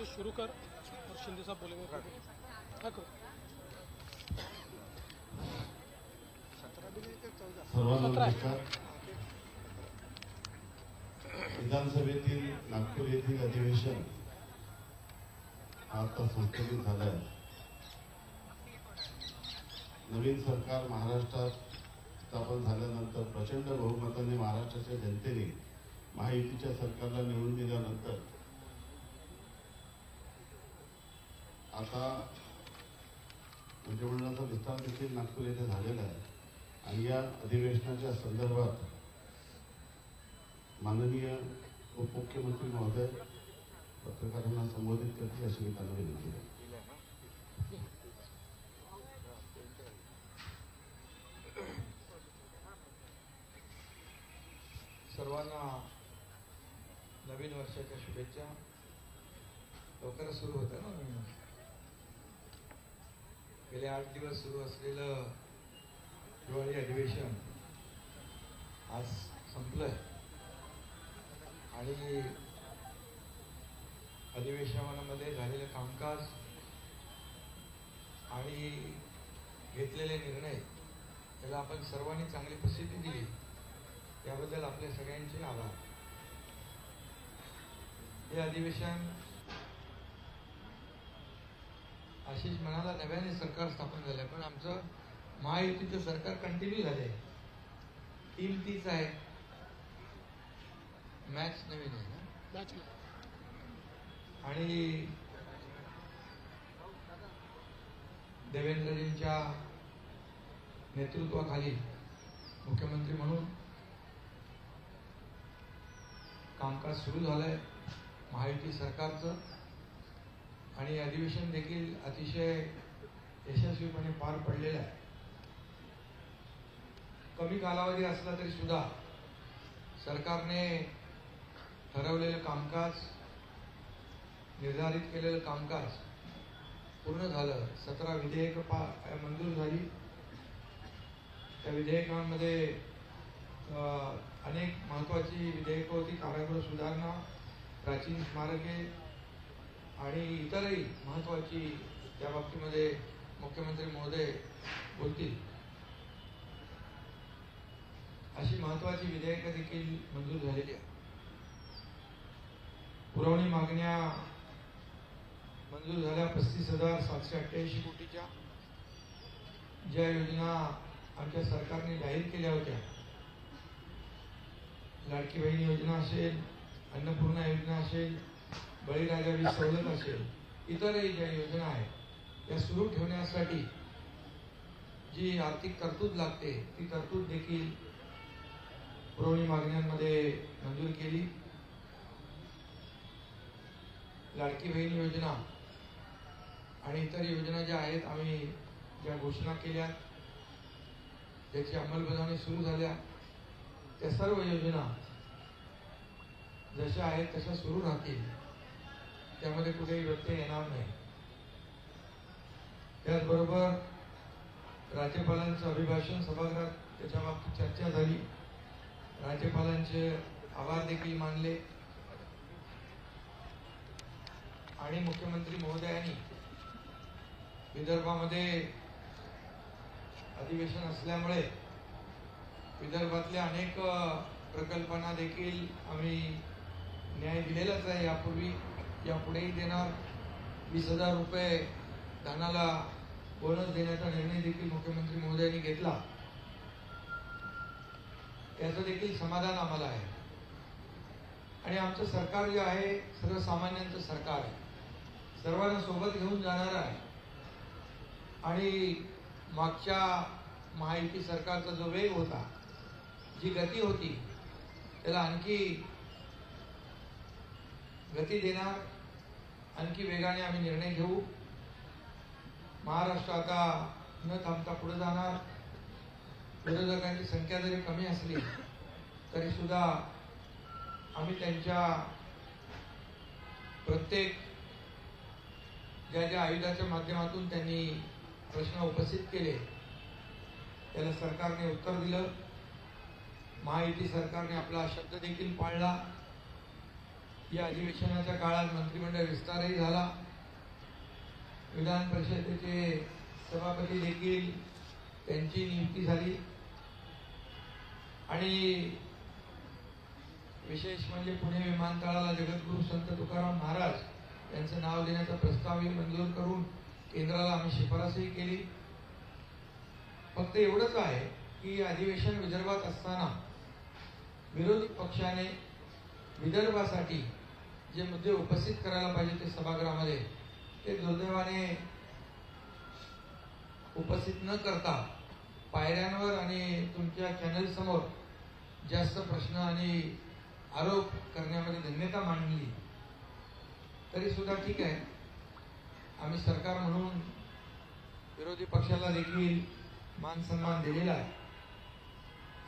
राजेश शुरू कर और शिंदे साहब बोलेंगे। हाँ करो। 17 विधानसभेतील नागपूर येथील अधिवेशन आता संस्थगित झालं आहे। नवीन सरकार महाराष्ट्रात स्थापन झाल्यानंतर प्रचंड बहुमताने महाराष्ट्राच्या जनतेने महायुतीच्या सरकारला निवडून दिल्यानंतर आता मंत्रिमंडळाचा विस्तार देखील नागपूर येथे झालेला आहे आणि या अधिवेशनाच्या संदर्भात माननीय उपमुख्यमंत्री महोदय पत्रकारांना संबोधित करतील अशी मी त्यांना विनंती करतो। सर्वांना नवीन वर्षाच्या शुभेच्छा। लवकरच सुरू होतं ना नवीन वर्ष। गेले 8 दिवस सुरू असलेलं हिवाळी अधिवेशन आज संपलंय आणि अधिवेशनामध्ये झालेलं कामकाज आणि घेतलेले निर्णय त्याला आपण सर्वांनी चांगली प्रसिद्धी दिली, त्याबद्दल आपल्या सगळ्यांचे आभार। हे अधिवेशन आशिष म्हणाला नव्याने सरकार स्थापन झालंय, पण आमचं महायुतीचं सरकार कंटिन्यू झालंय। टीम तीच आहे, मॅच नवीन आहे ना। आणि देवेंद्रजींच्या नेतृत्वाखाली मुख्यमंत्री म्हणून कामकाज सुरू झालंय महायुती सरकारचं आणि अधिवेशन देखील अतिशय यशस्वीपणे पार पडलेलं आहे। कमी कालावधी असला तरी सुद्धा सरकारने ठरवलेलं कामकाज, निर्धारित केलेलं कामकाज पूर्ण झालं। 17 विधेयकं मंजूर झाली। त्या विधेयकांमध्ये अनेक महत्त्वाची विधेयकं होती। कारागृह सुधारणा, प्राचीन स्मारके आणि इतरही महत्त्वाची त्या बाबतीमध्ये मुख्यमंत्री महोदय बोलतील अशी महत्त्वाची विधेयकं देखील मंजूर झालेली आहेत। पुरवणी मागण्या मंजूर झाल्या 35,788 कोटीच्या, ज्या योजना आमच्या सरकारने जाहीर केल्या होत्या, लाडकी बहीण योजना असेल, अन्नपूर्णा योजना असेल, बळीराजा वीज सवलत असेल, इतरही ज्या योजना आहेत त्या सुरू ठेवण्यासाठी जी आर्थिक तरतूद लागते ती तरतूद देखील पुरवणी मागण्यांमध्ये मंजूर केली। लाडकी बहीण योजना आणि इतर योजना ज्या आहेत, आम्ही ज्या घोषणा केल्या, ज्याची अंमलबजावणी सुरू झाल्या, त्या सर्व योजना जशा आहेत तशा सुरू राहतील, त्यामध्ये कुठेही व्यत्यय येणार नाही। त्याचबरोबर राज्यपालांचं अभिभाषण सभागृहात त्याच्या बाबतीत चर्चा झाली। राज्यपालांचे आभार देखील मानले आणि मुख्यमंत्री महोदयांनी विदर्भामध्ये अधिवेशन असल्यामुळे विदर्भातल्या अनेक प्रकल्पांना देखील आम्ही न्याय दिलेलाच आहे। यापूर्वी यापुढेही देणार। 20,000 रुपये धानाला बोनस देण्याचा निर्णय देखील मुख्यमंत्री महोदयांनी घेतला, त्याचं देखील समाधान आम्हाला आहे। आणि आमचं सरकार जे आहे सर्वसामान्यांचं सरकार आहे, सर्वांना सोबत घेऊन जाणार आहे आणि मागच्या महायुती सरकारचा जो वेग होता, जी गती होती, त्याला आणखी गती देणार, आणखी वेगाने आम्ही निर्णय घेऊ। महाराष्ट्र आता न थांबता पुढे जाणार। विरोधकांची संख्या जरी कमी असली तरी सुद्धा आम्ही त्यांच्या प्रत्येक ज्या आयुधाच्या माध्यमातून त्यांनी प्रश्न उपस्थित केले त्याला सरकारने उत्तर दिलं। महायुती सरकारने आपला शब्द देखील पाळला या अधिवेशनाच्या काळात मंत्रिमंडळ विस्तारही झाला, विधान परिषदेचे सभापती देखील त्यांची नियुक्ती झाली आणि विशेष म्हणजे पुणे विमानतळाला जगद्गुरू संत तुकाराम महाराज यांचं नाव देण्याचा प्रस्तावही मंजूर करून केंद्राला आम्ही शिफारसही केली. फक्त एवढंच आहे की अधिवेशन विदर्भात असताना विरोधी पक्षाने विदर्भासाठी जे मुद्दे उपस्थित करायला पाहिजे ते सभागृहामध्ये ते दुर्दैवाने उपस्थित न करता पायऱ्यांवर आणि तुमच्या चॅनल समोर जास्त प्रश्न आणि आरोप करण्यामध्ये धन्यता मांडली. तरी सुद्धा ठीक आहे, आम्ही सरकार म्हणून विरोधी पक्षाला देखील मान सन्मान दिलेला आहे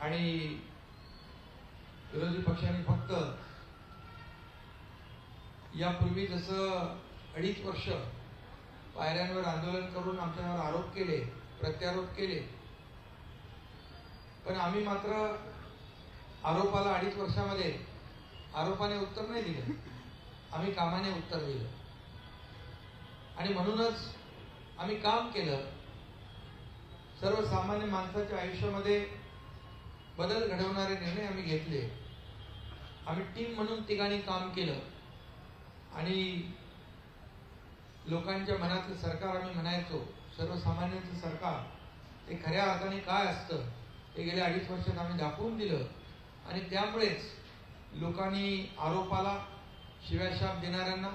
आणि विरोधी पक्षाने फक्त यापूर्वी जसं 2.5 वर्ष पायऱ्यांवर आंदोलन करून आमच्यावर आरोप केले, प्रत्यारोप केले, पण आम्ही मात्र आरोपाला 2.5 वर्षामध्ये आरोपाने उत्तर नाही दिलं, आम्ही कामाने उत्तर दिलं आणि म्हणूनच आम्ही काम केलं. सर्वसामान्य माणसाच्या आयुष्यामध्ये बदल घडवणारे निर्णय आम्ही घेतले. आम्ही टीम म्हणून ठिकाणी काम केलं आणि लोकांच्या मनातलं सरकार आम्ही म्हणायचो, सर्वसामान्यांचं सरकार ते खऱ्या अर्थाने काय असतं ते गेल्या 2.5 वर्षात आम्ही दाखवून दिलं आणि त्यामुळेच लोकांनी आरोपाला शिव्याशाप देणाऱ्यांना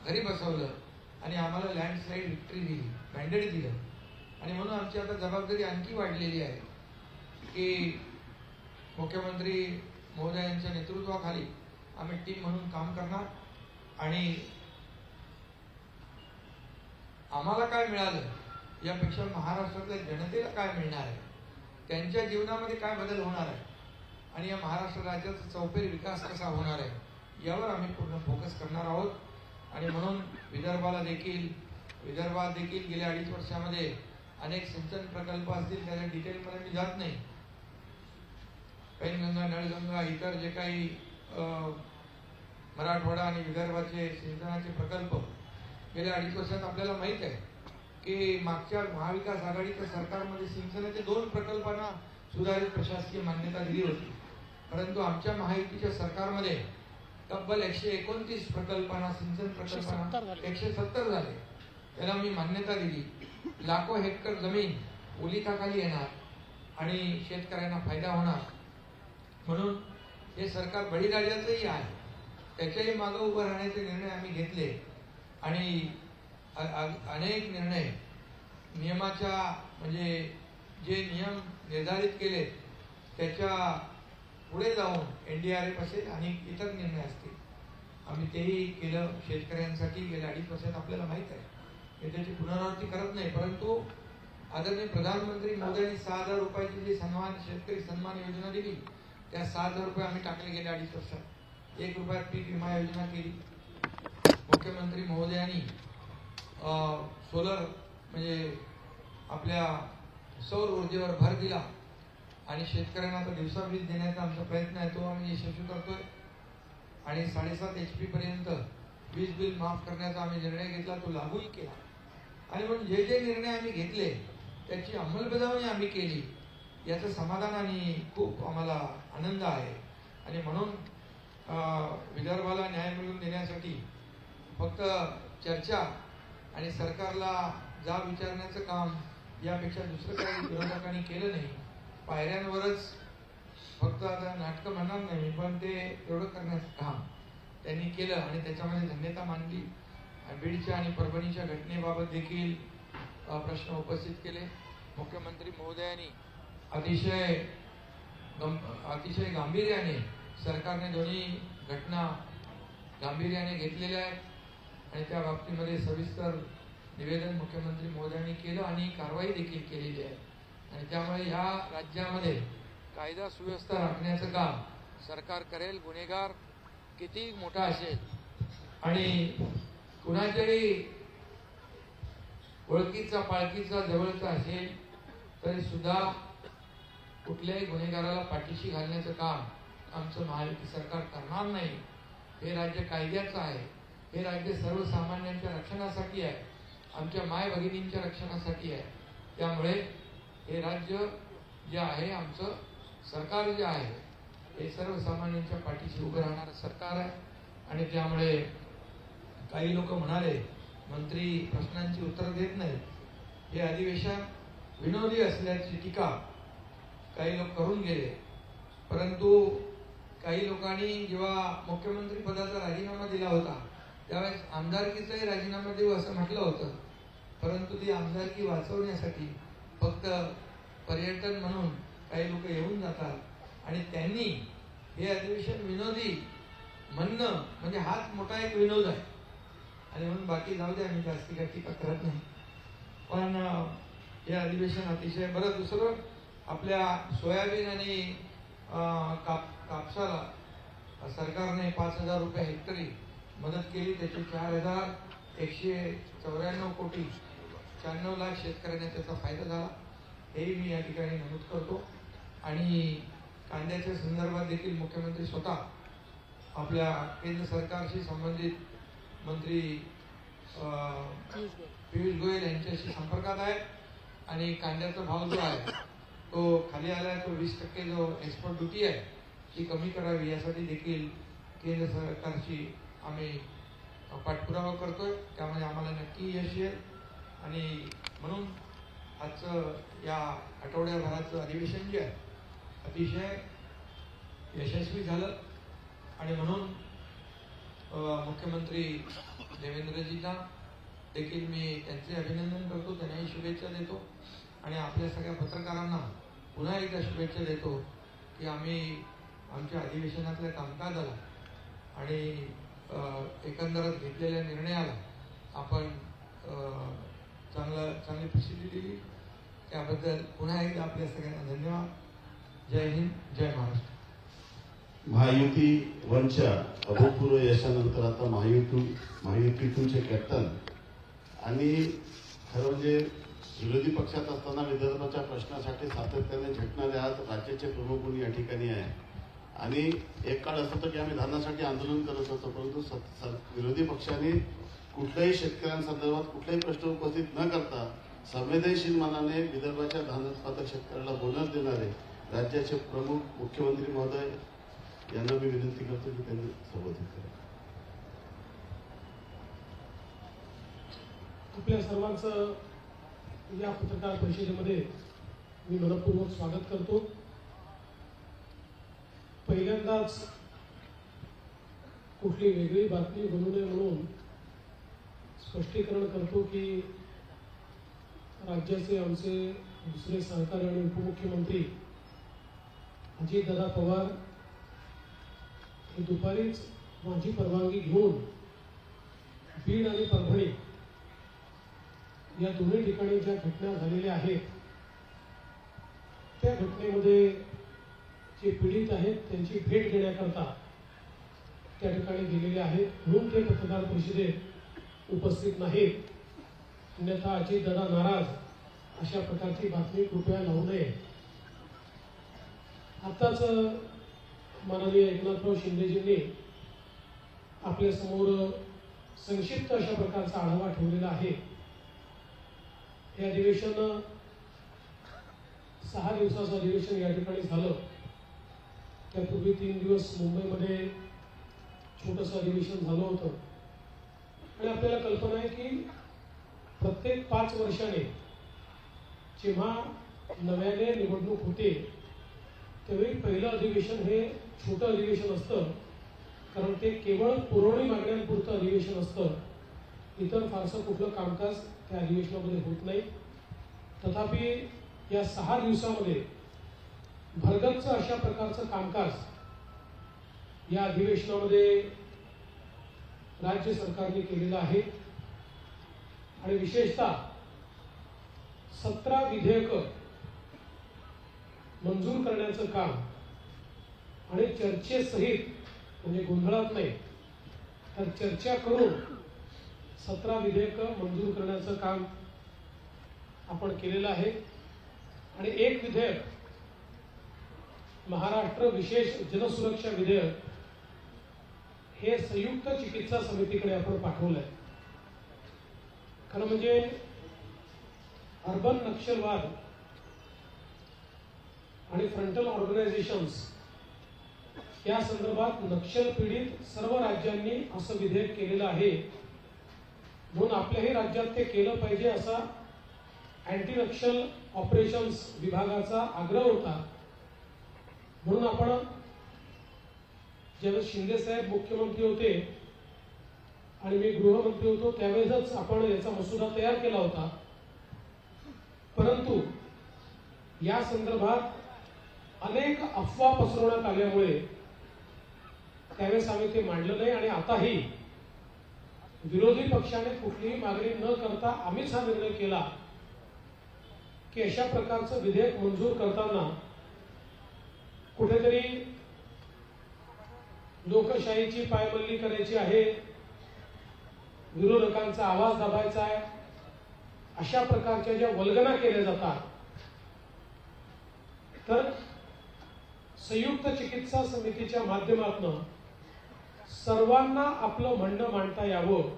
घरी बसवलं आणि आम्हाला लँडस्लाईड विक्ट्री दिली, मॅन्डेट दिलं. आणि म्हणून आमची आता जबाबदारी आणखी वाढलेली आहे की मुख्यमंत्री महोदयांच्या नेतृत्वाखाली आम्ही टीम म्हणून काम करणार आणि आम्हाला काय मिळालं यापेक्षा महाराष्ट्रातल्या जनतेला काय मिळणार आहे, त्यांच्या जीवनामध्ये काय बदल होणार आहे आणि या महाराष्ट्र राज्याचा चौफेर विकास कसा होणार आहे यावर आम्ही पूर्ण फोकस करणार आहोत. आणि म्हणून विदर्भात देखील गेल्या 2.5 वर्षामध्ये अनेक सिंचन प्रकल्प असतील, त्याच्या डिटेलमध्ये मी जात नाही. पैनगंगा, नळगंगा, इतर जे काही मराठवाडा आणि विदर्भाचे सिंचनाचे प्रकल्प गेल्या 2.5 वर्षात आपल्याला माहित आहे की मागच्या महाविकास आघाडीच्या सरकारमध्ये सिंचनाच्या 2 प्रकल्पांना सुधारित प्रशासकीय मान्यता दिली होती, परंतु आमच्या महायुतीच्या सरकारमध्ये तब्बल 129 प्रकल्पांना, सिंचन प्रकल्पांना 170 झाले, त्याला मी मान्यता दिली. लाखो हेक्टर जमीन ओलिताखाली येणार आणि शेतकऱ्यांना फायदा होणार. म्हणून हे सरकार बळीराजाचंही आहे, त्याच्याही मागे उभं राहण्याचे निर्णय आम्ही घेतले आणि अनेक निर्णय नियमाच्या म्हणजे जे नियम निर्धारित केले त्याच्या पुढे जाऊन NDRF असेल आणि इतर निर्णय असतील, आम्ही तेही केलं शेतकऱ्यांसाठी. गेल्या 2.5 वर्षात आपल्याला माहित आहे, मी त्याची पुनरावृत्ती करत नाही, परंतु आदरणीय प्रधानमंत्री मोदींनी 6,000 रुपयाची जी शेतकरी सन्मान योजना दिली त्या 6,000 रुपये आम्ही टाकले गेल्या 2.5 वर्षात. 1 रुपयात पीक विमा योजना केली. मुख्यमंत्री महोदयांनी सोलर म्हणजे आपल्या सौर ऊर्जेवर भर दिला आणि शेतकऱ्यांना आता दिवसा वीज देण्याचा आमचा प्रयत्न आहे, तो आम्ही यशस्वी करतोय आणि 7.5 HP पर्यंत वीज बिल माफ करण्याचा आम्ही निर्णय घेतला, तो लागूही केला. आणि म्हणून जे जे निर्णय आम्ही घेतले त्याची अंमलबजावणी आम्ही केली, याचं समाधान आणि खूप आम्हाला आनंद आहे. आणि म्हणून विदर्भाला न्याय मिळवून देण्यासाठी फक्त चर्चा आणि सरकारला जाब विचारण्याचं काम यापेक्षा दुसरं काही विरोधकांनी केलं नाही. पायऱ्यांवरच फक्त आता नाटकं म्हणणार नाही, पण ते एवढं करण्याचं काम त्यांनी केलं आणि त्याच्यामध्ये धन्यता मानली. बीडच्या आणि परभणीच्या घटनेबाबत देखील प्रश्न उपस्थित केले. मुख्यमंत्री महोदयांनी अतिशय गांभीर्याने सरकारने दोन्ही घटना गांभीर्याने घेतलेल्या आहेत आणि त्या बाबतीमध्ये सविस्तर निवेदन मुख्यमंत्री महोदयांनी केलं आणि कारवाई देखील केलेली आहे. आणि त्यामुळे या राज्यामध्ये कायदा सुव्यवस्था राखण्याचं काम सरकार करेल. गुन्हेगार किती मोठा असेल आणि कुणाच्याही ओळखीचा पाळखीचा जवळचा असेल तरी सुद्धा कुठल्याही गुन्हेगाराला पाठीशी घालण्याचं काम आमचं महायुती सरकार करणार नाही. हे राज्य कायद्याचं आहे, हे राज्य सर्वसामान्यांच्या रक्षणासाठी आहे, आमच्या माय भगिनींच्या रक्षणासाठी आहे. त्यामुळे हे राज्य जे आहे, आमचं सरकार जे आहे, हे सर्वसामान्यांच्या पाठीशी उभं राहणारं सरकार आहे. आणि त्यामुळे काही लोक म्हणाले मंत्री प्रश्नांची उत्तर देत नाहीत, हे अधिवेशन विनोदी असल्याची टीका काही लोक करून गेले. परंतु काही लोकांनी जेव्हा मुख्यमंत्री पदाचा राजीनामा दिला होता त्यावेळेस आमदारकीचाही राजीनामा देऊ असं म्हटलं होतं. परंतु ती आमदारकी वाचवण्यासाठी फक्त पर्यटन म्हणून काही लोक येऊन जातात आणि त्यांनी हे अधिवेशन विनोदी म्हणणं म्हणजे हाच मोठा एक विनोद आहे. आणि म्हणून बाकी जाऊ द्या, मी जास्ती काही टीका करत नाही. पण हे अधिवेशन अतिशय बरं. दुसरं, आपल्या सोयाबीन आणि कापसाला सरकारने 5,000 रुपये हेक्टरी मदत केली. त्याचे 4,194 कोटी 96 लाख शेतकऱ्यांना त्याचा फायदा झाला, हेही मी या ठिकाणी नमूद करतो. आणि कांद्याच्या संदर्भात देखील मुख्यमंत्री स्वतः आपल्या केंद्र सरकारशी संबंधित मंत्री पियुष गोयल यांच्याशी संपर्कात आहे आणि कांद्याचा भाव जो आहे तो खाली आला आहे. तो 20% जो एक्सपोर्ट ड्युटी आहे ती कमी करावी यासाठी देखील केंद्र सरकारशी आम्ही पाठपुरावा करतोय. त्यामध्ये आम्हाला नक्की यश येईल. आणि म्हणून आजचं या आठवड्याभराचं अधिवेशन जे आहे अतिशय यशस्वी झालं. आणि म्हणून मुख्यमंत्री देवेंद्रजींना देखील मी त्यांचे अभिनंदन करतो, त्यांनाही शुभेच्छा देतो. आणि आपल्या सगळ्या पत्रकारांना पुन्हा एकदा शुभेच्छा देतो की आम्ही आमच्या अधिवेशनातल्या कामकाजाला आणि एकंदरच घेतलेल्या निर्णयाला आपण चांगली प्रसिद्धी दिली. त्याबद्दल पुन्हा एकदा आपल्या सगळ्यांना धन्यवाद. जय हिंद, जय महाराष्ट्र. महायुती वनच्या अभूतपूर्व यशानंतर आता महायुतीचे कॅप्टन आणि खरं म्हणजे विरोधी पक्षात असताना विदर्भाच्या प्रश्नासाठी सातत्याने झटणारे आज राज्याचे प्रमुख कोणी या ठिकाणी आहे. आणि एक काळ असं होतं की आम्ही धानासाठी आंदोलन करत होतो, परंतु विरोधी पक्षांनी कुठल्याही शेतकऱ्यांसंदर्भात कुठलाही प्रश्न उपस्थित न करता संवेदनशील मनाने विदर्भाच्या धान उत्पादक शेतकऱ्याला बोनस देणारे राज्याचे प्रमुख मुख्यमंत्री महोदय यांना मी विनंती करतो की त्यांनी संबोधित करा. आपल्या सर्वांचं या पत्रकार परिषदेमध्ये मी मनपूर्वक स्वागत करतो. पहिल्यांदाच कुठली वेगळी बातमी बनू नये म्हणून स्पष्टीकरण करतो की राज्याचे आमचे दुसरे सहकारी आणि उपमुख्यमंत्री अजितदादा पवार हे दुपारीच माझी परवानगी घेऊन बीड आणि परभणी या दोन्ही ठिकाणी ज्या घटना झालेल्या आहेत त्या घटनेमध्ये जे पीडित आहेत त्यांची भेट घेण्याकरता त्या ठिकाणी गेलेले आहेत, म्हणून ते पत्रकार परिषदेत उपस्थित नाहीत. अन्यथा अजितदादा नाराज अशा प्रकारची बातमी कृपया लावू नये. आताच माननीय एकनाथराव शिंदेजींनी आपल्या समोर संक्षिप्त अशा प्रकारचा आढावा ठेवलेला आहे. हे अधिवेशन 6 दिवसाचं अधिवेशन या ठिकाणी झालं. त्यापूर्वी 3 दिवस मुंबईमध्ये छोटंसं अधिवेशन झालं होतं. आणि आपल्याला कल्पना आहे की प्रत्येक 5 वर्षाने जेव्हा नव्याने निवडणूक होते त्यावेळी पहिलं अधिवेशन हे छोटं अधिवेशन असतं, कारण ते केवळ पुरवणी मागण्यांपुरतं अधिवेशन असतं. इतर फारसं कुठलं कामकाज त्या अधिवेशनामध्ये होत नाही. तथापि या 6 दिवसामध्ये भरगच्च अशा प्रकारचं कामकाज या अधिवेशनामध्ये राज्य सरकारने केलेलं आहे. आणि विशेषतः 17 विधेयकं मंजूर करण्याचं काम आणि चर्चेसहित म्हणजे गोंधळात नाही तर चर्चा करून 17 विधेयकं मंजूर करण्याचं काम आपण केलेलं आहे. आणि एक विधेयक महाराष्ट्र विशेष जनसुरक्षा विधेयक हे संयुक्त चिकित्सा समितीकडे आपण पाठवलंय. खरं म्हणजे अर्बन नक्षलवाद आणि फ्रंटल ऑर्गनायझेशन्स या संदर्भात नक्षल पीडित सर्व राज्यांनी असं विधेयक केलेलं आहे. म्हणून आपल्याही राज्यात ते केलं पाहिजे असा अँटी नक्षल ऑपरेशन्स विभागाचा आग्रह होता. म्हणून आपण ज्यावेळेस शिंदे साहेब मुख्यमंत्री होते आणि मी गृहमंत्री होतो त्यावेळेसच आपण याचा मसुदा तयार केला होता. परंतु या संदर्भात अनेक अफवा पसरवण्यात आल्यामुळे त्यावेळेस आम्ही ते मांडलं नाही आणि आताही विरोधी पक्षाने कुठलीही मागणी न करता आम्हीच हा निर्णय केला की अशा प्रकारचं विधेयक मंजूर करताना कुठेतरी लोकशाहीची पायमल्ली करायची आहे, विरोधकांचा आवाज दाबायचा आहे, अशा प्रकारच्या ज्या वल्गना केल्या जातात तर संयुक्त चिकित्सा समितीच्या माध्यमातून सर्वांना आपलं म्हणणं मांडता यावं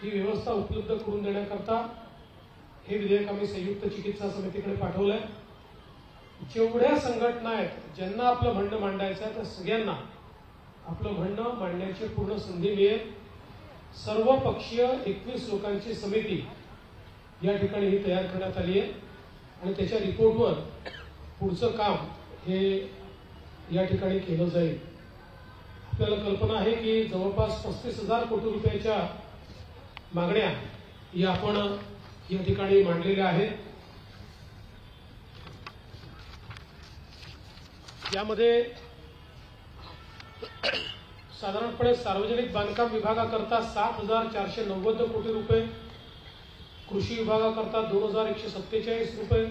ही व्यवस्था उपलब्ध करून देण्याकरता हे विधेयक आम्ही संयुक्त चिकित्सा समितीकडे पाठवलंय. जेवढ्या संघटना आहेत ज्यांना आपलं म्हणणं मांडायचं आहे त्या सगळ्यांना आपलं म्हणणं मांडण्याची पूर्ण संधी मिळेल. सर्व पक्षीय 21 लोकांची समिती या ठिकाणी ही तयार करण्यात आली आहे आणि त्याच्या रिपोर्टवर पुढचं काम हे या ठिकाणी केलं जाईल. आपल्याला कल्पना आहे की जवळपास 35,000 कोटी रुपयाच्या मागण्या या आपण या ठिकाणी मांडलेल्या आहेत. यामध्ये साधारणपणे सार्वजनिक बांधकाम विभागाकरता 7,490 कोटी रुपये, कृषी विभागाकरता 2,147 रुपये,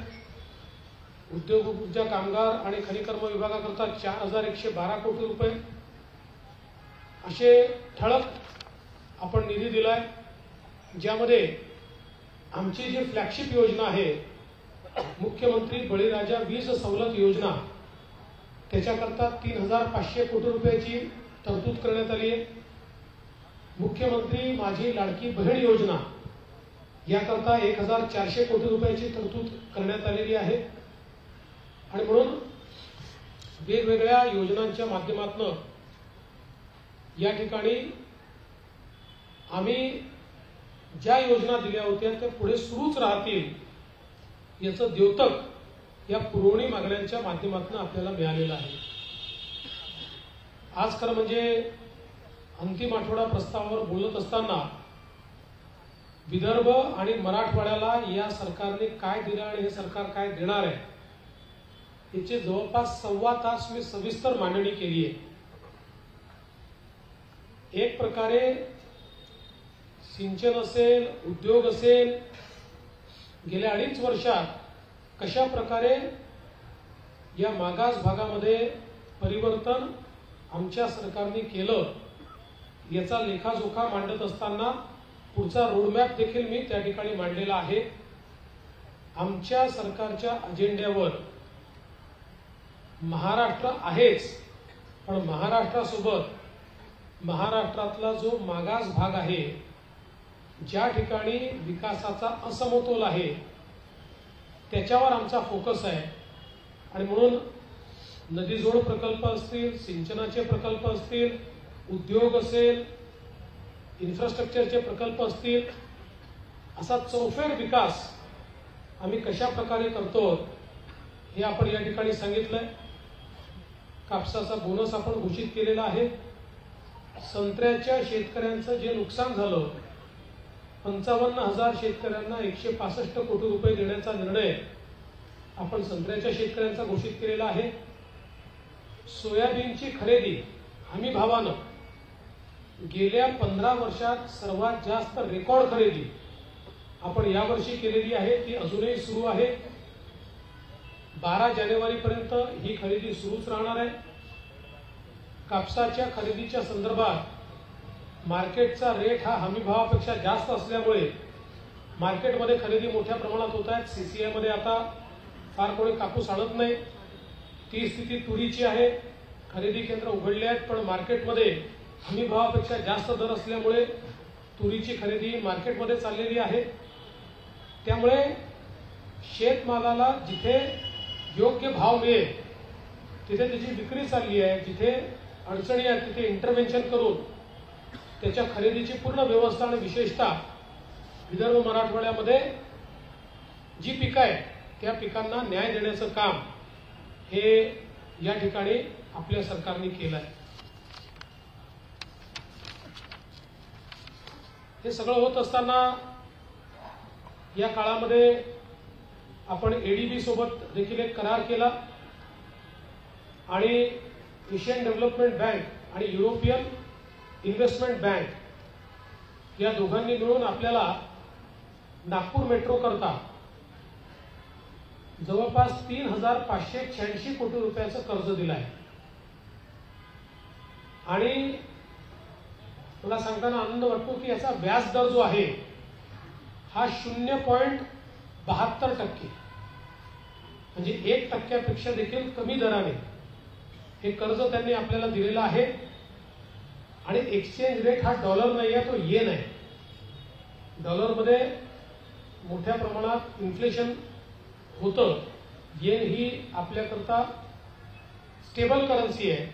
उद्योग ऊर्जा कामगार आणि खनिकर्म विभागाकरता 4,112 कोटी रुपये असे ठळक आपण निधी दिलाय. ज्यामध्ये आमची जी फ्लॅगशिप योजना आहे मुख्यमंत्री बळीराजा वीज सवलत योजना त्याच्याकरता 3,500 कोटी रुपयाची तरतूद करण्यात आली आहे. मुख्यमंत्री माझी लाडकी बहीण योजना याकरता 1,400 कोटी रुपयाची तरतूद करण्यात आलेली आहे. आणि म्हणून वेगवेगळ्या योजनांच्या माध्यमातून या ठिकाणी आम्ही ज्या योजना दिल्या होत्या त्या पुढे सुरूच राहतील याचं द्योतक या पुरवणी मागण्यांच्या माध्यमातून आपल्याला मिळालेलं आहे. आज खरं म्हणजे अंतिम आठवडा प्रस्तावावर बोलत असताना विदर्भ आणि मराठवाड्याला या सरकारने काय दिलं आणि हे सरकार काय देणार आहे याची जवळपास 1.25 तास मी सविस्तर मांडणी केली आहे. एक प्रकारे सिंचन असेल, उद्योग असेल, गेल्या 2.5 वर्षात कशा प्रकारे या मागास भागामध्ये परिवर्तन आमच्या सरकारने केलं याचा लेखाजोखा मांडत असताना पुढचा रोडमॅप देखील मी त्या ठिकाणी मांडलेला आहे. आमच्या सरकारच्या अजेंड्यावर महाराष्ट्र आहेच, पण महाराष्ट्रासोबत महाराष्ट्रातला जो मागास भाग आहे, ज्या ठिकाणी विकासाचा असमतोल आहे त्याच्यावर आमचा फोकस आहे. आणि म्हणून नदीजोड प्रकल्प असतील, सिंचनाचे प्रकल्प असतील, उद्योग असेल, इन्फ्रास्ट्रक्चरचे प्रकल्प असतील, असा चौफेर विकास आम्ही कशा प्रकारे करतो हे आपण या ठिकाणी सांगितलंय. कापसाचा बोनस आपण घोषित केलेला आहे. संत्र्याच्या शेतकऱ्यांचं जे नुकसान झालं 55,000 शेतकऱ्यांना 165 कोटी रुपये देण्याचा निर्णय आपण संत्र्याच्या शेतकऱ्यांचा घोषित केलेला आहे. सोयाबीनची खरेदी हमी भावानं गेल्या 15 वर्षात सर्वात जास्त रेकॉर्ड खरेदी आपण यावर्षी केलेली आहे. ती अजूनही सुरू आहे. 12 जानेवारीपर्यंत ही खरेदी सुरूच राहणार आहे. कापसाच्या खरेदीच्या संदर्भात मार्केटचा रेट हा हमी भावापेक्षा जास्त असल्यामुळे मार्केटमध्ये खरेदी मोठ्या प्रमाणात होत आहेत. सीसीआय मध्ये आता फार कोणी कापूस आणत नाही. ती स्थिती तुरीची आहे. खरेदी केंद्र उघडले आहेत, पण मार्केटमध्ये हमी भावापेक्षा जास्त दर असल्यामुळे तुरीची खरेदी मार्केटमध्ये चाललेली आहे. त्यामुळे शेतमालाला जिथे योग्य भाव मिळेल तिथे त्याची विक्री चालली आहे. जिथे अडचणी आहेत तिथे इंटरव्हेन्शन करून त्याच्या खरेदीची पूर्ण व्यवस्था आणि विशेषतः विदर्भ मराठवाड्यामध्ये जी पिकं आहेत त्या पिकांना न्याय देण्याचं काम हे या ठिकाणी आपल्या सरकारने केलं आहे. हे सगळं होत असताना या काळामध्ये आपण एडीबी सोबत देखील एक करार केला आणि एशियन डेव्हलपमेंट बँक आणि युरोपियन इन्व्हेस्टमेंट बँक या दोघांनी मिळून आपल्याला नागपूर मेट्रो करता जवळपास 3,586 कोटी रुपयाचं कर्ज दिलं आहे. आणि मला सांगताना आनंद वाटतो की याचा व्याज दर जो आहे हा 0.72%, म्हणजे 1% देखील कमी दराने हे कर्ज त्यांनी आपल्याला दिलेलं आहे. आणि एक्सचेंज रेट हा डॉलर नाही आहे, तो येन आहे. डॉलरमध्ये मोठ्या प्रमाणात इन्फ्लेशन होतं. येन ही आपल्याकरता स्टेबल करन्सी आहे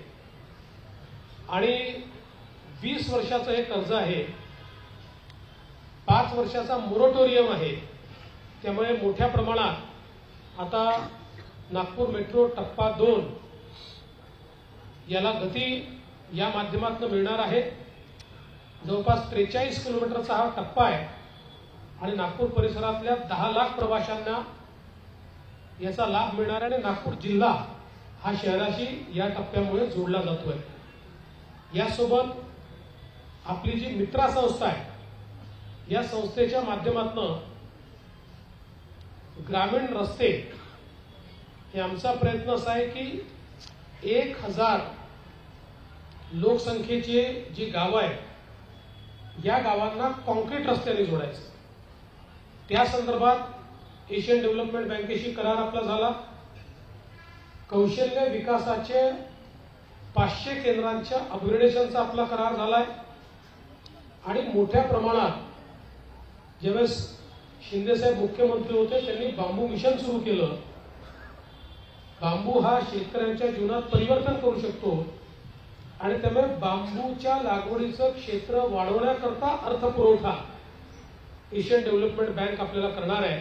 आणि 20 वर्षाचं हे कर्ज आहे. 5 वर्षाचा मोरटोरियम आहे. त्यामुळे मोठ्या प्रमाणात आता नागपूर मेट्रो टप्पा 2 याला गती या माध्यमातून मिळणार आहे. जवळपास 43 किलोमीटरचा हा टप्पा आहे आणि नागपूर परिसरातल्या 10 लाख प्रवाशांना याचा लाभ मिळणार आहे. आणि नागपूर जिल्हा हा शहराशी या टप्प्यामुळे जोडला जातोय. यासोबत आपली जी मित्रा संस्था आहे या संस्थेच्या माध्यमातून ग्रामीण रस्ते हे आमचा प्रयत्न असा आहे की 1000 लोकसंख्येचे जी गावं आहेत या गावांना कॉन्क्रीट रस्त्याने जोडायचं. त्या संदर्भात एशियन डेव्हलपमेंट बँकेशी करार आपला झाला. कौशल्य विकासाचे 500 केंद्रांच्या अपग्रेडेशनचा आपला करार झालाय. आणि मोठ्या प्रमाणात ज्यावेळेस शिंदेसाहेब मुख्यमंत्री होते त्यांनी बांबू मिशन सुरू केलं. बांबू हा शेतकऱ्यांच्या जीवनात परिवर्तन करू शकतो आणि त्यामुळे बांबूच्या लागवडीचं क्षेत्र वाढवण्याकरता अर्थपुरवठा एशियन डेव्हलपमेंट बँक आपल्याला करणार आहे.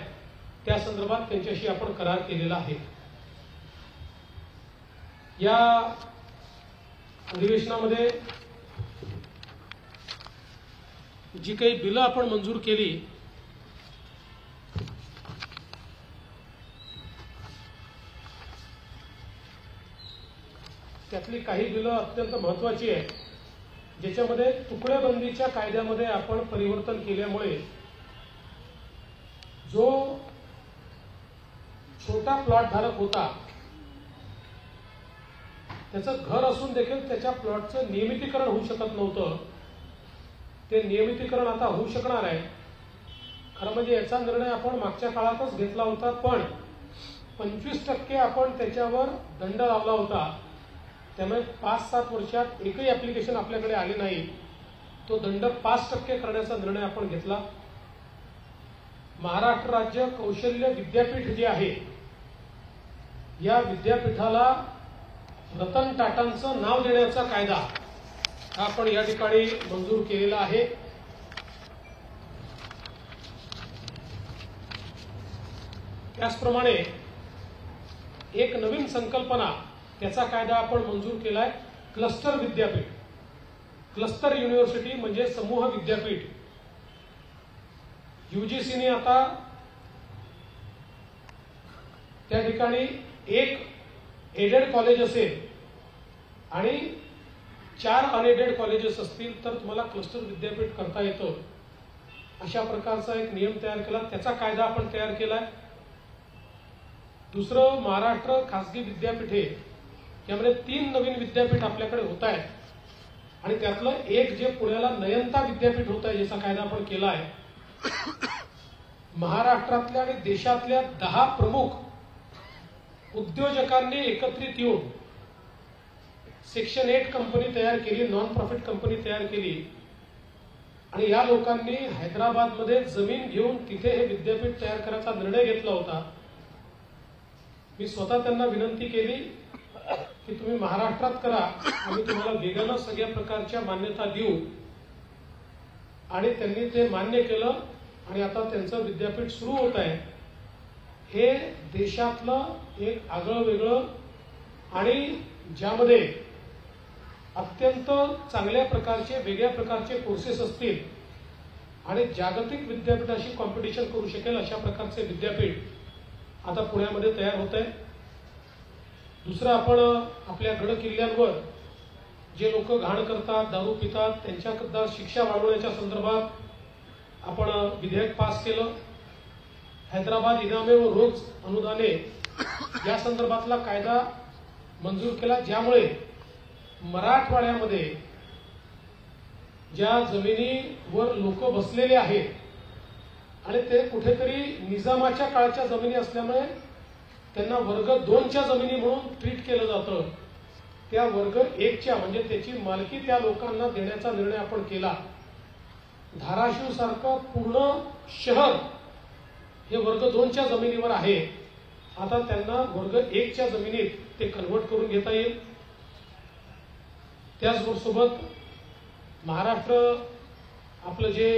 त्या संदर्भात त्यांच्याशी आपण करार केलेला आहे. या अधिवेशनामध्ये जी काही बिलं आपण मंजूर केली त्यातली काही बिलं अत्यंत महत्वाची आहे, ज्याच्यामध्ये तुकडेबंदीच्या कायद्यामध्ये आपण परिवर्तन केल्यामुळे जो छोटा प्लॉट धारक होता त्याचं घर असून देखील त्याच्या प्लॉटचं नियमितीकरण होऊ शकत नव्हतं, ते नियमितीकरण आता होऊ शकणार आहे. खरं म्हणजे याचा निर्णय आपण मागच्या काळातच घेतला होता, पण 25% आपण त्याच्यावर दंड लावला होता. त्यामुळे 5-7 वर्षात एकही ऍप्लिकेशन आपल्याकडे आले नाही. तो दंड 5% करण्याचा निर्णय आपण घेतला. महाराष्ट्र राज्य कौशल्य विद्यापीठ जे आहे या विद्यापीठाला रतन टाटांचं नाव देण्याचा कायदा हा आपण या ठिकाणी मंजूर केलेला आहे. त्याचप्रमाणे एक नवीन संकल्पना त्याचा कायदा आपण मंजूर केलाय, क्लस्टर विद्यापीठ. क्लस्टर युनिव्हर्सिटी म्हणजे समूह विद्यापीठ. यूजीसीने आता त्या ठिकाणी एक एडेड कॉलेज असेल आणि 4 अनएडेड कॉलेजेस असतील तर तुम्हाला क्लस्टर विद्यापीठ करता येतं, अशा प्रकारचा एक नियम तयार केला. त्याचा कायदा आपण तयार केलाय. दुसरं महाराष्ट्र खासगी विद्यापीठे, त्यामध्ये 3 नवीन विद्यापीठ आपल्याकडे होत आहेत आणि त्यातलं एक जे पुण्याला नयनता विद्यापीठ होत आहे याचा कायदा आपण केला आहे. महाराष्ट्रातल्या आणि देशातल्या 10 प्रमुख उद्योजकांनी एकत्रित येऊन सेक्शन 8 कंपनी तयार केली, नॉन प्रॉफिट कंपनी तयार केली आणि या लोकांनी हैदराबादमध्ये जमीन घेऊन तिथे हे विद्यापीठ तयार करायचा निर्णय घेतला होता. मी स्वतः त्यांना विनंती केली की तुम्ही महाराष्ट्रात करा, आम्ही तुम्हाला वेगानं सगळ्या प्रकारच्या मान्यता देऊ. आणि त्यांनी ते मान्य केलं आणि आता त्यांचं विद्यापीठ सुरू होत आहे. हे देशातलं एक आगळं वेगळं आणि ज्यामध्ये अत्यंत चांगल्या प्रकारचे वेगळ्या प्रकारचे कोर्सेस असतील आणि जागतिक विद्यापीठाशी कॉम्पिटिशन करू शकेल अशा प्रकारचे विद्यापीठ आता पुण्यामध्ये तयार होत आहे. दुसरं, आपण आपल्या गड किल्ल्यांवर जे लोक घाण करतात, दारू पितात, त्यांच्याकरता शिक्षा वाढवण्याच्या संदर्भात आपण विधेयक पास केलं. हैदराबाद इनामे व रोज अनुदाने या संदर्भातला कायदा मंजूर केला, ज्यामुळे मराठवाड्यामध्ये ज्या जमिनीवर लोक बसलेले आहेत आणि ते कुठेतरी निजामाच्या काळच्या जमिनी असल्यामुळे त्यांना वर्ग 2च्या जमिनी म्हणून ट्रीट केलं जातं, त्या वर्ग 1च्या म्हणजे त्याची मालकी त्या लोकांना देण्याचा निर्णय आपण केला. धाराशिव सारखं पूर्ण शहर हे वर्ग 2च्या जमिनीवर आहे. आता त्यांना वर्ग 1च्या जमिनीत ते कन्व्हर्ट करून घेता येईल. त्याचबरोबर महाराष्ट्र आपलं जे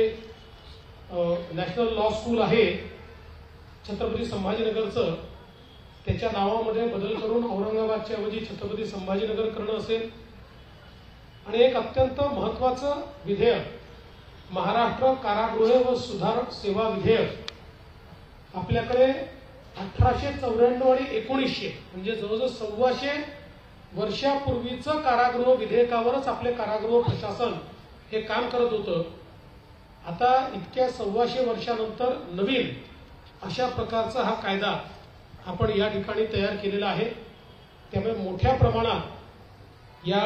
नॅशनल लॉ स्कूल आहे छत्रपती संभाजीनगरचं, त्याच्या नावामध्ये बदल करून औरंगाबादच्या ऐवजी छत्रपती संभाजीनगर करणं असेल. आणि एक अत्यंत महत्वाचं विधेयक महाराष्ट्र कारागृह व सुधार सेवा विधेयक, आपल्याकडे 1894 आणि 1900 म्हणजे जवळजवळ 125 वर्षापूर्वीचं कारागृह विधेयकावरच आपले कारागृह प्रशासन हे काम करत होतं. आता इतक्या 125 वर्षानंतर नवीन अशा प्रकारचा हा कायदा आपण या ठिकाणी तयार केलेला आहे. त्यामुळे मोठ्या प्रमाणात या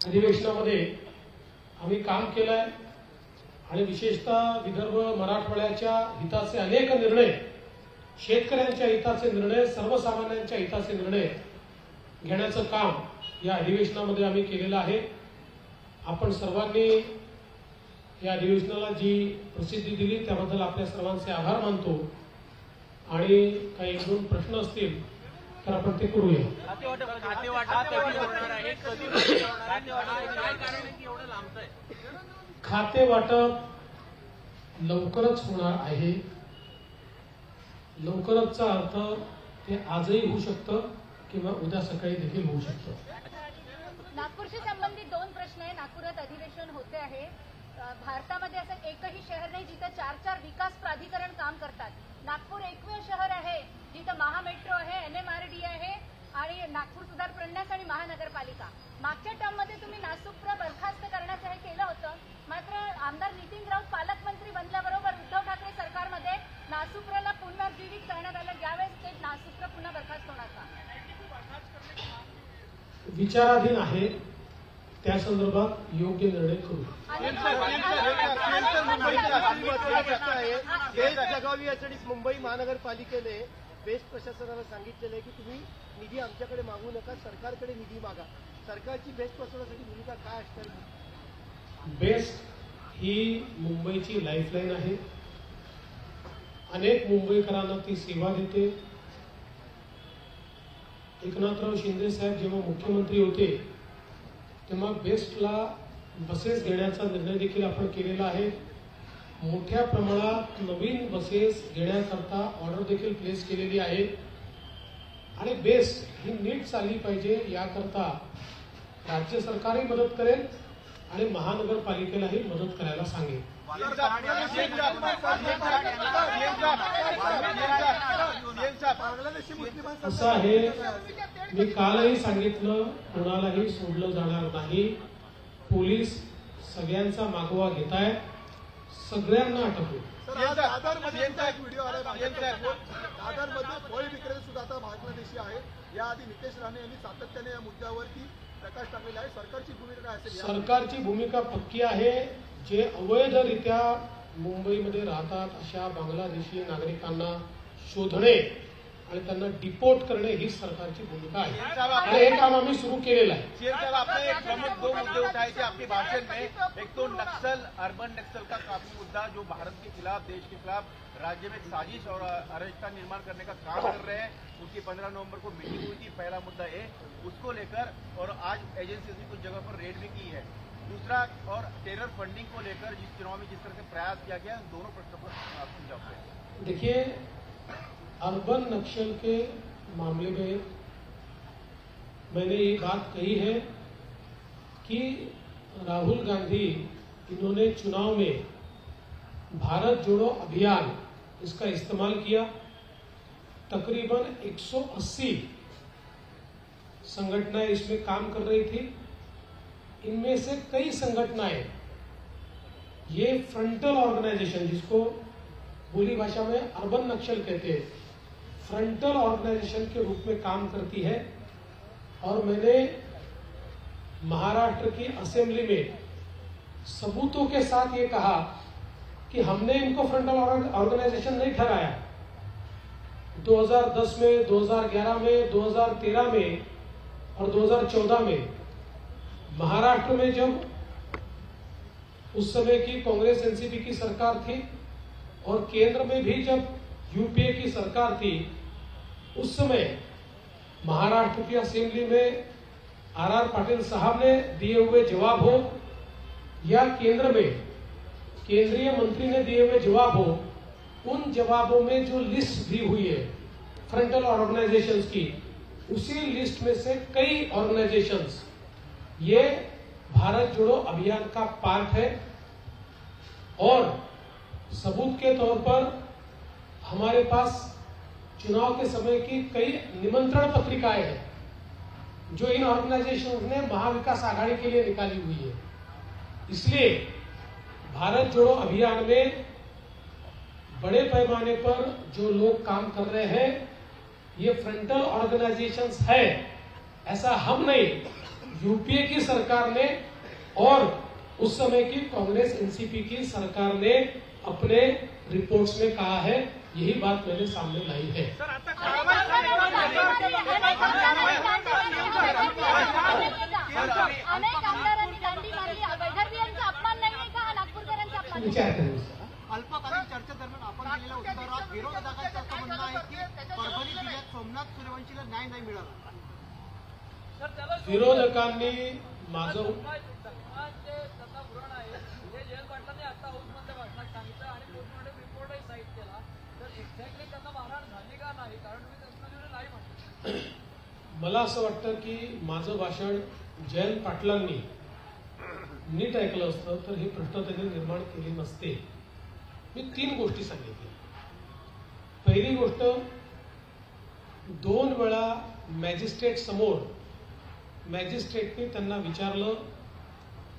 अधिवेशनामध्ये आम्ही काम केलं आहे आणि विशेषतः विदर्भ मराठवाड्याच्या हिताचे अनेक निर्णय, शेतकऱ्यांच्या हिताचे निर्णय, सर्वसामान्यांच्या हिताचे निर्णय घेण्याचं काम या अधिवेशनामध्ये आम्ही केलेलं आहे. आपण सर्वांनी या अधिवेशनाला जी प्रसिद्धी दिली त्याबद्दल आपल्या सर्वांचे आभार मानतो. आणि काही 1-2 प्रश्न असतील तर आपण ते करूया. खाते वाटप लवकरच होणार आहे. लवकरचचा अर्थ ते आजही होऊ शकतं किंवा उद्या सकाळी देखील होऊ शकतं. नागपूरशी संबंधित 2 प्रश्न आहे. नागपुरात अधिवेशन होते आहे. भारतामध्ये असं एकही शहर नाही जिथं 4-4 विकास प्राधिकरण काम करतात. नागपूर एकमेव शहर आहे जिथं महामेट्रो आहे, NMRD आहे आणि नागपूर सुधार प्रन्यास आणि महानगरपालिका. मागच्या टर्ममध्ये तुम्ही नासूप्र बरखास्त करण्याचं हे केलं होतं, मात्र आमदार नितीन राऊत पालकमंत्री बनल्याबरोबर उद्धव ठाकरे सरकारमध्ये नासूप्रला पुनर्जीवित करण्यात आलं. ज्यावेळेस ते नासूप्र पुन्हा बरखास्त होणार का? विचाराधीन आहे, त्या संदर्भात योग्य निर्णय करू. मुंबई महानगरपालिकेने बेस्ट प्रशासनाला सांगितलेलं आहे की तुम्ही निधी आमच्याकडे मागू नका, सरकारकडे निधी मागा. सरकारची बेस्ट प्रशासनासाठी भूमिका काय असणार? बेस्ट ही मुंबईची लाईफलाईन आहे. अनेक मुंबईकरांना ती सेवा देते. एकनाथराव शिंदे साहेब जेव्हा मुख्यमंत्री होते तेव्हा बेस्टला बसेस घेण्याचा निर्णय देखील आपण केलेला आहे. मोठ्या प्रमाणात नवीन बसेस घेण्याकरता ऑर्डर देखील प्लेस केलेली आहे. आणि बेस्ट ही नीट चालली पाहिजे याकरता राज्य सरकारही मदत करेल आणि महानगरपालिकेलाही मदत करायला सांगेल. असं आहे, मी कालही सांगितलं, कोणालाही सोडलं जाणार नाही. पोलीस सगळ्यांचा मागोवा घेत आहेत, सगळ्यांना अटकू. दादरमध्ये फळ विक्रेते सुद्धा आता बांगलादेशी आहे. याआधी नितेश राणे यांनी सातत्याने या मुद्द्यावरती प्रकाश टाकलेला आहे. सरकारची भूमिका काय असेल? सरकारची भूमिका पक्की आहे. जे अवैधरित्या मुंबईमध्ये राहतात अशा बांगलादेशी नागरिकांना शोधणे आणि त्यांना डिपोर्ट करणे ही सरकारची भूमिका आहे आणि हे काम आम्ही सुरू केलेलं आहे. सीएम साहब, आपने एक प्रमुख 2 मुद्दे उठाए थे आपके भाषण में. एक तो नक्सल, अर्बन नक्सल का काफी मुद्दा जो भारत के खिलाफ, देश के खिलाफ राज्य में एक साजिश और अराजकता निर्माण करने का काम कर रहे हैं. उनकी 15 नवंबर को मीटिंग हुई थी. पहला मुद्दा है उसको लेकर, और आज एजेंसी ने कुछ जगह पर रेड भी की है. दूसरा, और टेरर फंडिंग को लेकर जिस चुनाव में जिस तरह से प्रयास किया गया, दोनों प्रश्नों पर आप सुझाव दें. देखिए, अर्बन नक्सल के मामले में मैंने ये बात कही है कि राहुल गांधी इन्होंने चुनाव में भारत जोड़ो अभियान इसका इस्तेमाल किया. तकरीबन 180 संगठनाएं इसमें काम कर रही थी. इनमें से कई संगठनाएं ये फ्रंटल ऑर्गेनाइजेशन, जिसको बोली भाषा में अर्बन नक्सल कहते हैं, फ्रंटल ऑर्गेनाइजेशन के रूप में काम करती है. और मैंने महाराष्ट्र की असेंबली में सबूतों के साथ ये कहा कि हमने इनको फ्रंटल ऑर्गेनाइजेशन नहीं ठहराया. 2010 में, 2011 में, 2013 में और 2014 में महाराष्ट्र में जब उस समय की कांग्रेस एनसीपी की सरकार थी और केंद्र में भी जब यूपीए की सरकार थी, उस समय महाराष्ट्र की असेंबली में आर पाटिल साहब ने दिए हुए जवाब हो या केंद्र में केंद्रीय मंत्री ने दिए हुए जवाब हो, उन जवाबों में जो लिस्ट दी हुई है फ्रंटल ऑर्गेनाइजेशंस की, उसी लिस्ट में से कई ऑर्गेनाइजेशंस ये भारत जोड़ो अभियान का पार्ट है. और सबूत के तौर पर हमारे पास चुनाव के समय की कई निमंत्रण पत्रिकाएं हैं जो इन ऑर्गेनाइजेशन ने महाविकास आघाड़ी के लिए निकाली हुई है. इसलिए भारत जोड़ो अभियान में बड़े पैमाने पर जो लोग काम कर रहे हैं ये फ्रंटल ऑर्गेनाइजेशंस है. ऐसा हम नहीं, यूपीए की सरकार ने और उस समय की कांग्रेस एनसीपी की सरकार ने अपने रिपोर्ट्स में कहा है. यही बात मैंने सामने लाई है. अनेक आमदारांनी दांडी मारली. वैदर्भियांचा अपमान नाही का हा नागपूरकरांचा अपमान? विचार करें. अल्पकालीन चर्चेदरम्यान आपण दिलेल्या उत्तरात विरोधकांचं असं म्हणणं आहे की परभणी जिल्ह्यात सोमनाथ सूर्यवंशीला न्याय नाही मिळाला. विरोधकांनी माझं मला असं वाटतं की माझं भाषण जयंत पाटलांनी नीट ऐकलं असतं तर हे प्रश्न त्यांनी निर्माण केले नसते. मी 3 गोष्टी सांगितल्या. पहिली गोष्ट, 2 वेळा मॅजिस्ट्रेट समोर मॅजिस्ट्रेटने त्यांना विचारलं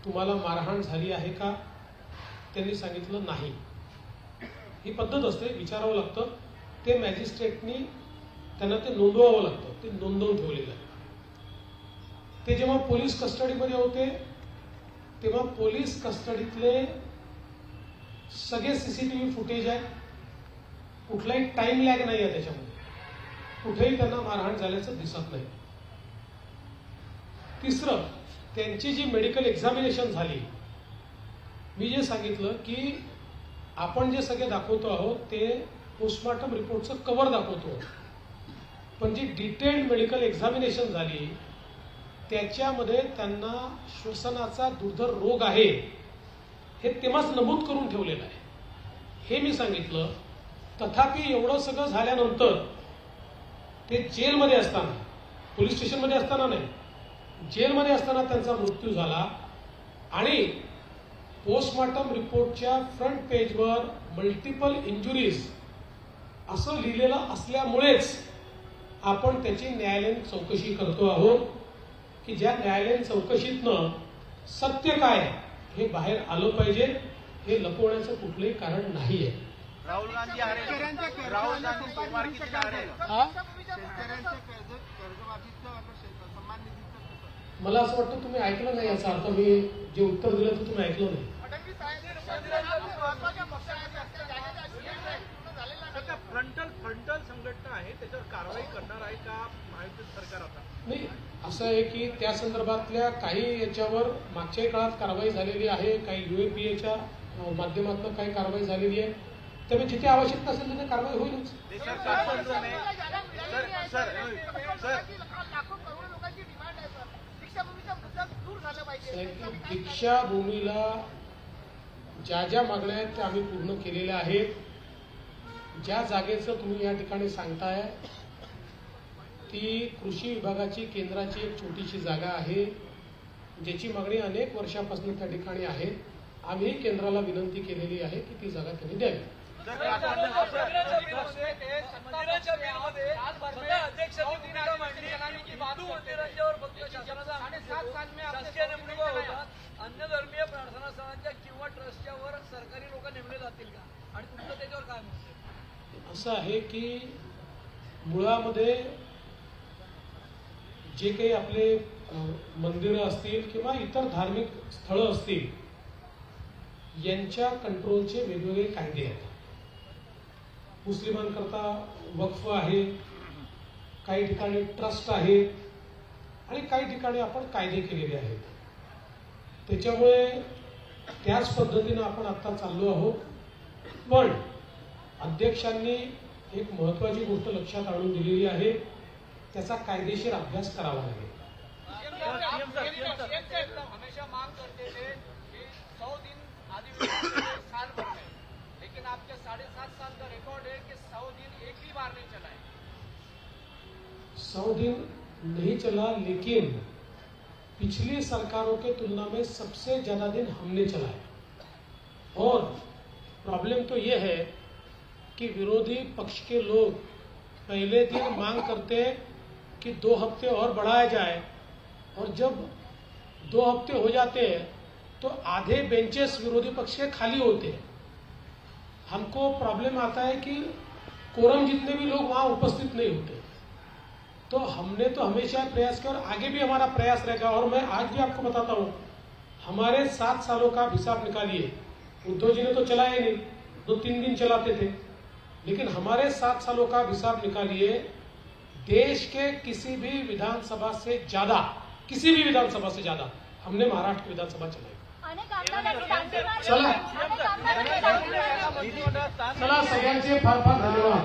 तुम्हाला मारहाण झाली आहे का? त्यांनी सांगितलं नाही. ही पद्धत असते, विचारावं लागतं. ते मॅजिस्ट्रेटनी त्यांना ते नोंदवावं लागतं. ते नोंदवून ठेवलेलं आहे. ते जेव्हा पोलीस कस्टडीमध्ये होते तेव्हा पोलीस कस्टडीतले सगळे सीसीटीव्ही फुटेज आहे. कुठलाही टाइम लॅग नाही आहे त्याच्यामध्ये. कुठेही त्यांना मारहाण झाल्याचं दिसत नाही. तिसरं, त्यांची जी मेडिकल एक्झामिनेशन झाली, मी जे सांगितलं की आपण जे सगळे दाखवतो आहोत ते पोस्टमॉर्टम रिपोर्टचं कव्हर दाखवतो, पण जी डिटेल्ड मेडिकल एक्झामिनेशन झाली त्याच्यामध्ये त्यांना श्वसनाचा दुर्धर रोग आहे हे तेव्हाच नमूद करून ठेवलेलं आहे. हे मी सांगितलं. तथापि एवढं सगळं झाल्यानंतर ते जेलमध्ये असताना, पोलीस स्टेशनमध्ये असताना नाही, जेलमध्ये असताना त्यांचा मृत्यू झाला. आणि पोस्टमॉर्टम रिपोर्टच्या फ्रंट पेजवर मल्टिपल इंजुरीज असं लिहिलेलं असल्यामुळेच आपण त्याची न्यायालयीन चौकशी करतो आहोत की ज्या न्यायालयीन चौकशीतनं सत्य काय हे बाहेर आलं पाहिजे. हे लपवण्याचं कुठलंही कारण नाहीये. राहुल गांधी आ रहे हैं. राहुल गांधी सोमवार की दिन आ रहे हैं. शेतकऱ्यांच्या कर्जमाफीचं आणि सन्मान निधीचं मला असं वाटतं तुम्ही ऐकलं नाही. याचा अर्थ मी जे उत्तर दिलं ते तुम्ही ऐकलं नाही. फ्रंटल संघटना संघटना आहे त्याच्यावर कारवाई करणार आहे का महायुती सरकार आता? नाही, असं आहे की त्या संदर्भातल्या काही याच्यावर मागच्याही काळात कारवाई झालेली आहे, काही UAPAच्या माध्यमातून काही कारवाई झालेली आहे. त्यामुळे जिथे आवश्यकता असेल तिथे कारवाई होईलच. ते सरकार बंधन आहे. सर दीक्षाभूमीला ज्या ज्या मागण्या आहेत त्या आम्ही पूर्ण केलेल्या आहेत. ज्या जागेचं तुम्ही या ठिकाणी सांगताय ती कृषी विभागाची केंद्राची एक छोटीशी जागा आहे, ज्याची मागणी अनेक वर्षापासून त्या ठिकाणी आहे. आम्ही केंद्राला विनंती केलेली आहे की ती जागा त्यांनी द्यावी. अन्य धर्मीय प्रार्थना स्थळांच्या किंवा ट्रस्टच्या वर सरकारी लोक नेमले जातील का, आणि तुमचं त्याच्यावर काय मत आहे? असं आहे की मुळामध्ये जे काही आपले मंदिरं असतील किंवा इतर धार्मिक स्थळं असतील यांच्या कंट्रोलचे वेगवेगळे कायदे आहेत. मुस्लिमांकरता वक्फ आहे, काही ठिकाणी ट्रस्ट आहे आणि काही ठिकाणी आपण कायदे केलेले आहेत. त्याच्यामुळे त्याच पद्धतीनं आपण आता चाललो आहोत. पण अध्यक्षांनी एक महत्वाची गोष्ट लक्षात आणून दिलेली आहे, त्याचा कायदेशीर अभ्यास करावा लागेल. हमेशा मांग करते थे कि 100 दिन अधिवेशन साल भर में, लेकिन आपके 7.5 साल का रिकॉर्ड है कि 100 दिन एक भी बार नहीं चला है. 100 दिन नहीं चला, लेकिन पिछली सरकारों के तुलना में सबसे ज्यादा दिन हमने चलाया. और प्रॉब्लम तो ये है कि विरोधी पक्ष के लोग पहले दिन मांग करते कि 2 हफ्ते और बढ़ाया जाए, और जब 2 हफ्ते हो जाते हैं तो आधे बेंचेस विरोधी पक्ष के खाली होते हैं. हमको प्रॉब्लम आता है कि कोरम जितने भी लोग वहां उपस्थित नहीं होते. तो हमने तो हमेशा प्रयास किया और आगे भी हमारा प्रयास रहेगा. और मैं आज भी आपको बताता हूं, हमारे 7 सालों का हिसाब निकालिए. उद्धव जी ने तो चलाया नहीं, 2-3 दिन चलाते थे, लेकिन हमारे 7 सालों का हिसाब निकालिए. देश के किसी भी विधानसभा से ज्यादा, किसी भी विधानसभा से ज्यादा हमने महाराष्ट्र विधानसभा चलाई. चला सगळ्यांचे फार फार धन्यवाद.